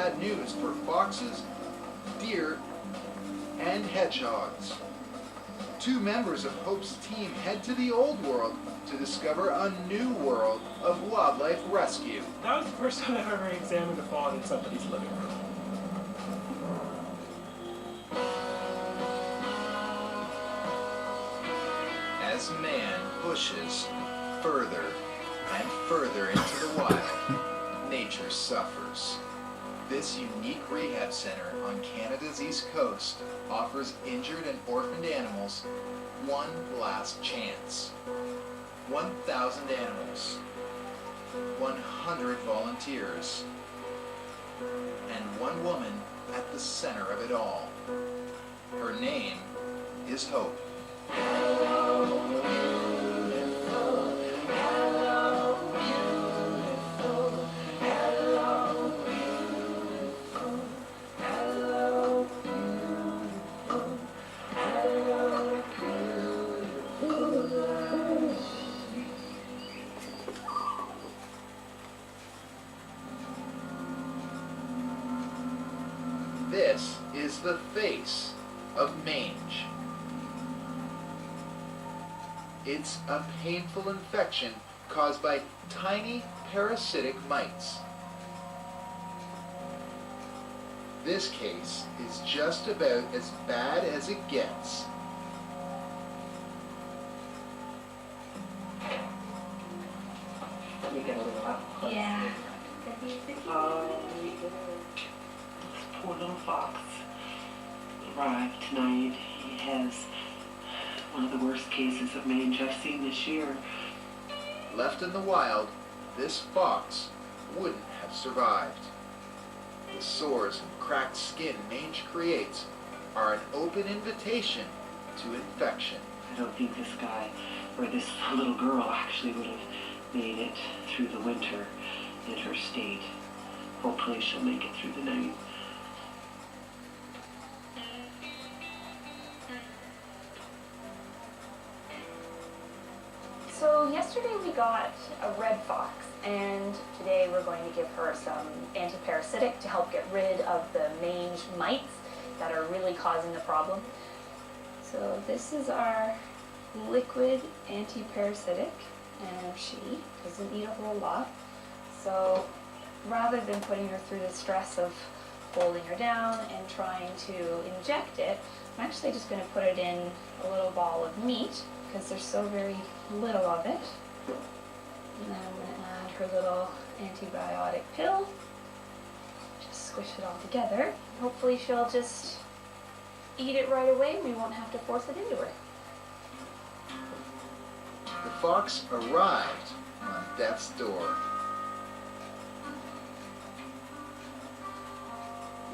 bad news for foxes, deer, and hedgehogs. 2 members of Hope's team head to the old world to discover a new world of wildlife rescue. That was the first time I've ever examined a fawn in somebody's living room. As man pushes further and further into the wild, nature suffers. This unique rehab center on Canada's East Coast offers injured and orphaned animals one last chance. 1,000 animals, 100 volunteers, and one woman at the center of it all. Her name is Hope. This is the face of mange. It's a painful infection caused by tiny parasitic mites. This case is just about as bad as it gets. Let me get a little up. Yeah. Oh, there you go. This poor little fox arrived tonight. He has one of the worst cases of mange I've seen this year. Left in the wild, this fox wouldn't have survived. The sores and cracked skin mange creates are an open invitation to infection. I don't think this guy or this little girl actually would have made it through the winter in her state. Hopefully she'll make it through the night. So yesterday we got a red fox, and today we're going to give her some antiparasitic to help get rid of the mange mites that are really causing the problem. So this is our liquid antiparasitic, and she doesn't eat a whole lot. So rather than putting her through the stress of holding her down and trying to inject it, I'm actually just going to put it in a little ball of meat because there's so very little of it. And then I'm going to add her little antibiotic pill. Just squish it all together. Hopefully she'll just eat it right away. We won't have to force it into her. The fox arrived on death's door.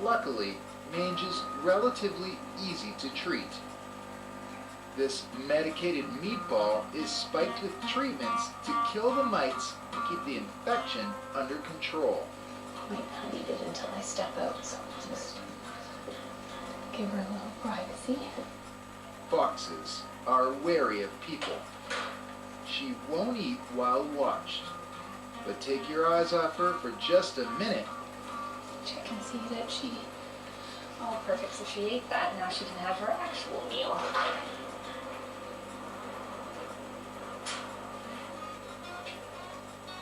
Luckily, mange is relatively easy to treat. This medicated meatball is spiked with treatments to kill the mites and keep the infection under control. Might not eat it until I step out, so I'll just give her a little privacy. Foxes are wary of people. She won't eat while watched, but take your eyes off her for just a minute. Check and see that she... Oh, perfect. So she ate that. Now she can have her actual meal.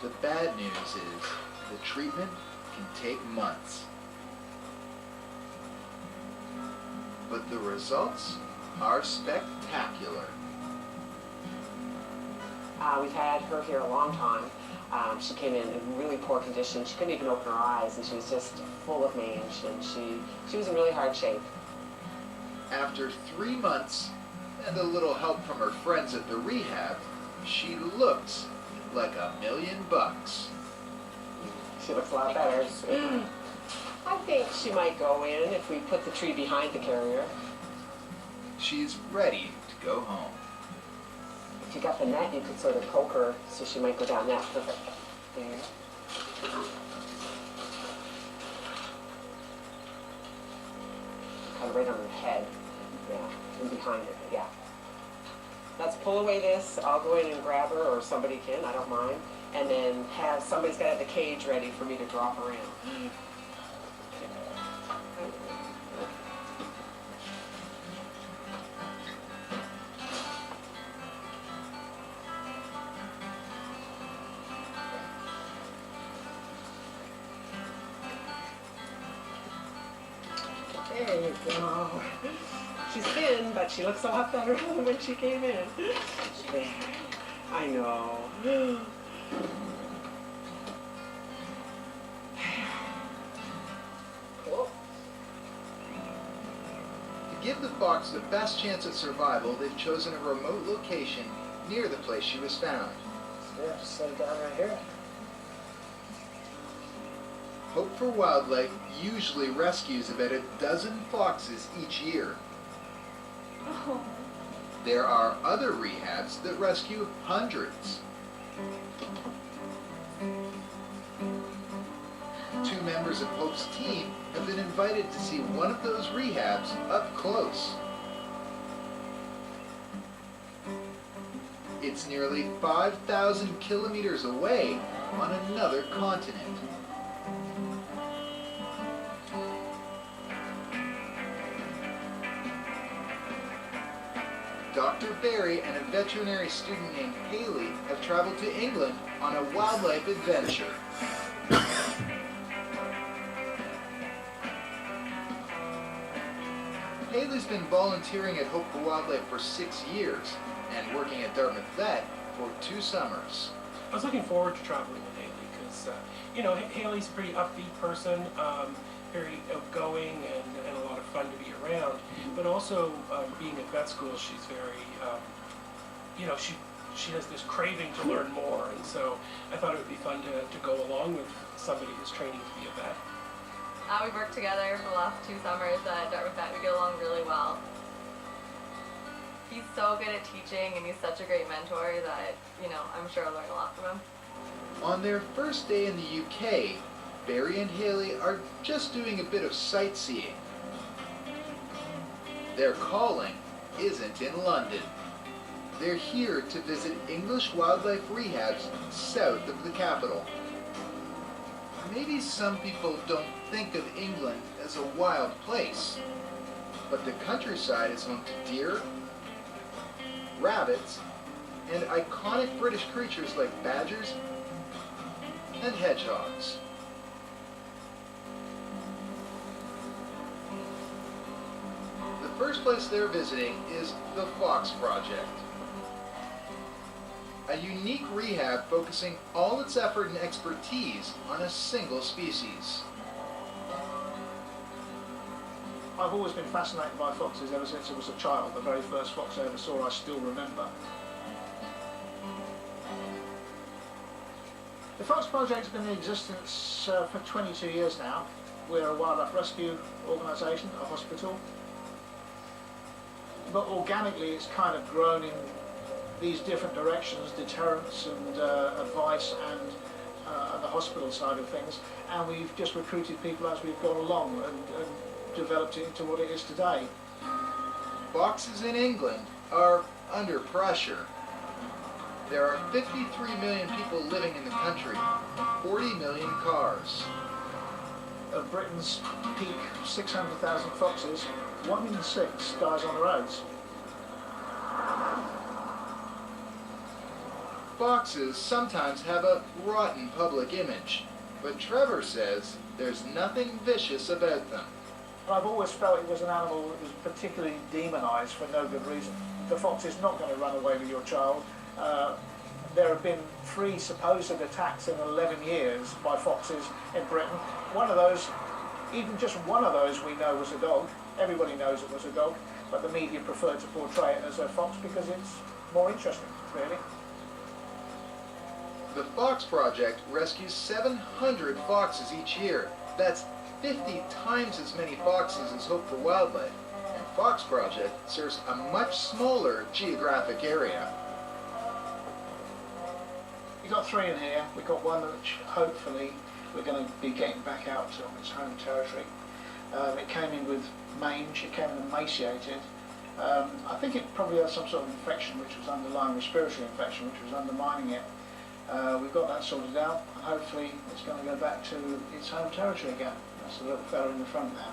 The bad news is the treatment can take months. But the results are spectacular. We've had her here a long time. She came in really poor condition. She couldn't even open her eyes, and she was just full of mange, and she was in really hard shape. After 3 months and a little help from her friends at the rehab, she looks like $1 million. She looks a lot better. I think she might go in if we put the tree behind the carrier. She's ready to go home. If you got the net, you could sort of poke her, so she might go down that. Perfect. There. Kind of right on her head. Yeah, and behind her. Yeah. Let's pull away this. I'll go in and grab her, or somebody can. I don't mind. And then have somebody's got the cage ready for me to drop her in. There you go. She's thin, but she looks a lot better than when she came in. There. I know. To give the fox the best chance at survival, they've chosen a remote location near the place she was found. Yeah, just set it down right here. Hope for Wildlife usually rescues about a dozen foxes each year. Oh. There are other rehabs that rescue hundreds. Two members of Hope's team have been invited to see one of those rehabs up close. It's nearly 5,000 kilometers away on another continent. Dr. Barry and a veterinary student named Haley have traveled to England on a wildlife adventure. Haley's been volunteering at Hope for Wildlife for 6 years and working at Dartmouth Vet for 2 summers. I was looking forward to traveling with Haley because, you know, Haley's a pretty upbeat person, very outgoing and a lot of fun to be around. But also, being at vet school, she's very, you know, she has this craving to learn more. And so I thought it would be fun to go along with somebody who's training to be a vet. We've worked together for the last 2 summers at Dartmouth Vet. We get along really well. He's so good at teaching and he's such a great mentor that, you know, I'm sure I'll learn a lot from him. On their first day in the UK, Barry and Haley are just doing a bit of sightseeing. Their calling isn't in London. They're here to visit English wildlife rehabs south of the capital. Maybe some people don't think of England as a wild place, but the countryside is home to deer, rabbits, and iconic British creatures like badgers and hedgehogs. The first place they're visiting is the Fox Project, a unique rehab focusing all its effort and expertise on a single species. I've always been fascinated by foxes ever since I was a child. The very first fox I ever saw I still remember. The Fox Project's been in existence for 22 years now. We're a wildlife rescue organisation, a hospital. But organically it's kind of grown in these different directions, deterrence and advice and the hospital side of things. And we've just recruited people as we've gone along and developed it into what it is today. Foxes in England are under pressure. There are 53 million people living in the country, 40 million cars. Of Britain's peak 600,000 foxes, 1 in 6 dies on the roads. Foxes sometimes have a rotten public image, but Trevor says there's nothing vicious about them. I've always felt it was an animal that was particularly demonised for no good reason. The fox is not going to run away with your child. There have been 3 supposed attacks in 11 years by foxes in Britain. One of those, even just one of those we know was a dog. Everybody knows it was a dog, but the media preferred to portray it as a fox because it's more interesting, really. The Fox Project rescues 700 foxes each year. That's 50 times as many foxes as Hope for Wildlife. And Fox Project serves a much smaller geographic area. We've got 3 in here. We've got one which hopefully we're going to be getting back out to on its home territory. It came in with mange, it came in emaciated. I think it probably had some sort of infection which was underlying, respiratory infection which was undermining it. We've got that sorted out and hopefully it's going to go back to its home territory again. That's the little fella in the front there.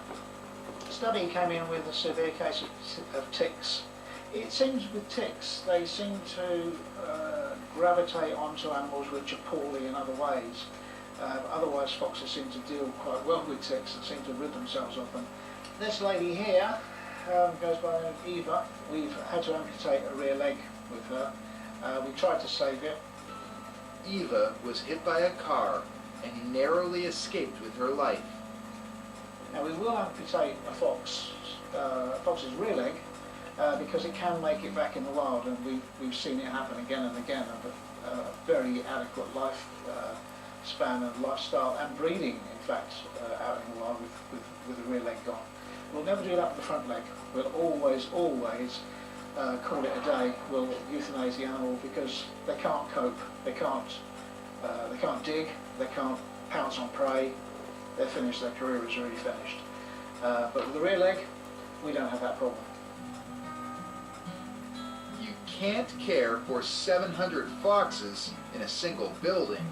The study came in with a severe case of ticks. It seems with ticks, they seem to gravitate onto animals which are poorly in other ways. Otherwise foxes seem to deal quite well with ticks and seem to rid themselves of them. This lady here goes by the name of Eva. We've had to amputate a rear leg with her. We tried to save it. Eva was hit by a car and narrowly escaped with her life. Now we will amputate a fox's rear leg because it can make it back in the wild, and we've seen it happen again and again under a very adequate life span and lifestyle and breeding, in fact, out in the wild with the rear leg gone. We'll never do that with the front leg. We'll always call it a day. We'll euthanize the animal because they can't cope, they can't dig, they can't pounce on prey. They're finished, their career is really finished. But with the rear leg, we don't have that problem. You can't care for 700 foxes in a single building.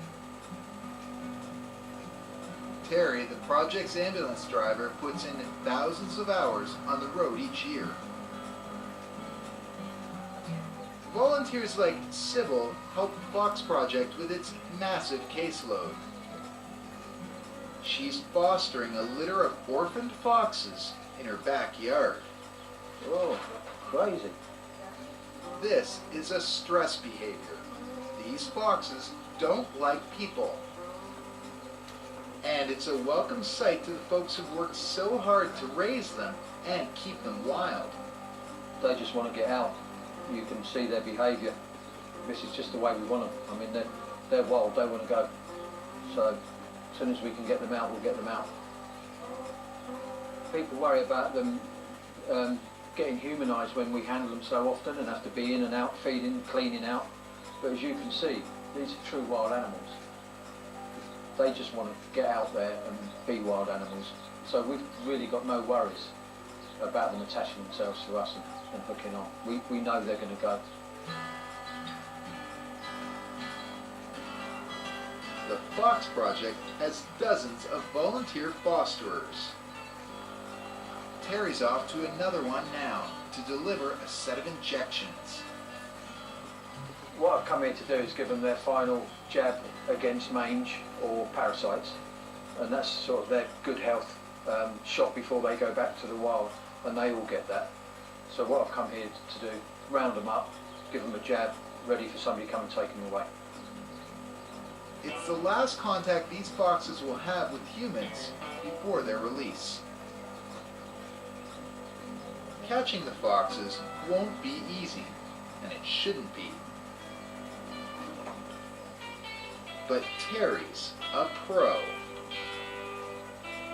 Terry, the project's ambulance driver, puts in thousands of hours on the road each year. Volunteers like Sybil help the Fox Project with its massive caseload. She's fostering a litter of orphaned foxes in her backyard. Oh, crazy. This is a stress behavior. These foxes don't like people. And it's a welcome sight to the folks who've worked so hard to raise them and keep them wild. They just want to get out. You can see their behaviour. This is just the way we want them. I mean, they're wild, they want to go. So as soon as we can get them out, we'll get them out. People worry about them getting humanised when we handle them so often and have to be in and out, feeding, cleaning out. But as you can see, these are true wild animals. They just want to get out there and be wild animals. So we've really got no worries about them attaching themselves to us and hooking on. We know they're going to go. The Fox Project has dozens of volunteer fosterers. Terry's off to another one now to deliver a set of injections. What I've come here to do is give them their final jab against mange or parasites, and that's sort of their good health shot before they go back to the wild, and they all get that. So what I've come here to do, round them up, give them a jab, ready for somebody to come and take them away. It's the last contact these foxes will have with humans before their release. Catching the foxes won't be easy, and it shouldn't be. But Terry's a pro.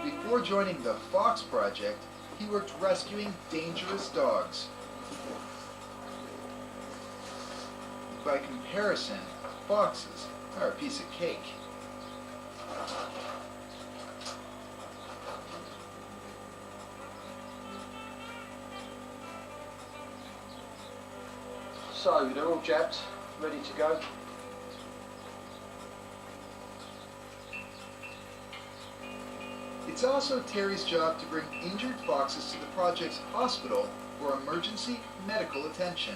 Before joining the Fox Project, he worked rescuing dangerous dogs. By comparison, foxes are a piece of cake. So they're all jabbed, ready to go. It's also Terry's job to bring injured foxes to the project's hospital for emergency medical attention.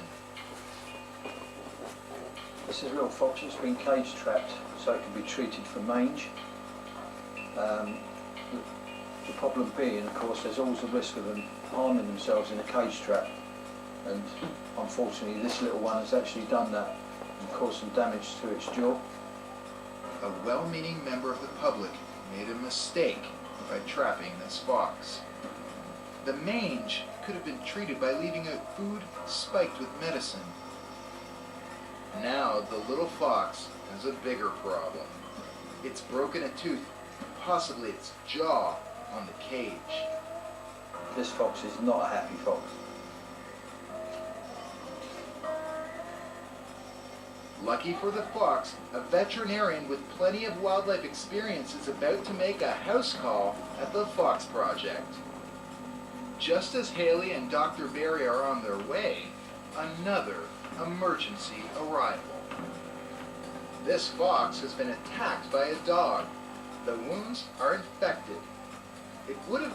This is a little fox that's been cage trapped so it can be treated for mange. The problem being, of course, there's always the risk of them harming themselves in a cage trap, and unfortunately this little one has actually done that and caused some damage to its jaw. A well-meaning member of the public made a mistake by trapping this fox. The mange could have been treated by leaving out food spiked with medicine. Now the little fox has a bigger problem. It's broken a tooth, possibly its jaw, on the cage. This fox is not a happy fox. Lucky for the fox, a veterinarian with plenty of wildlife experience is about to make a house call at the Fox Project. Just as Haley and Dr. Barry are on their way, another emergency arrival. This fox has been attacked by a dog. The wounds are infected. It would have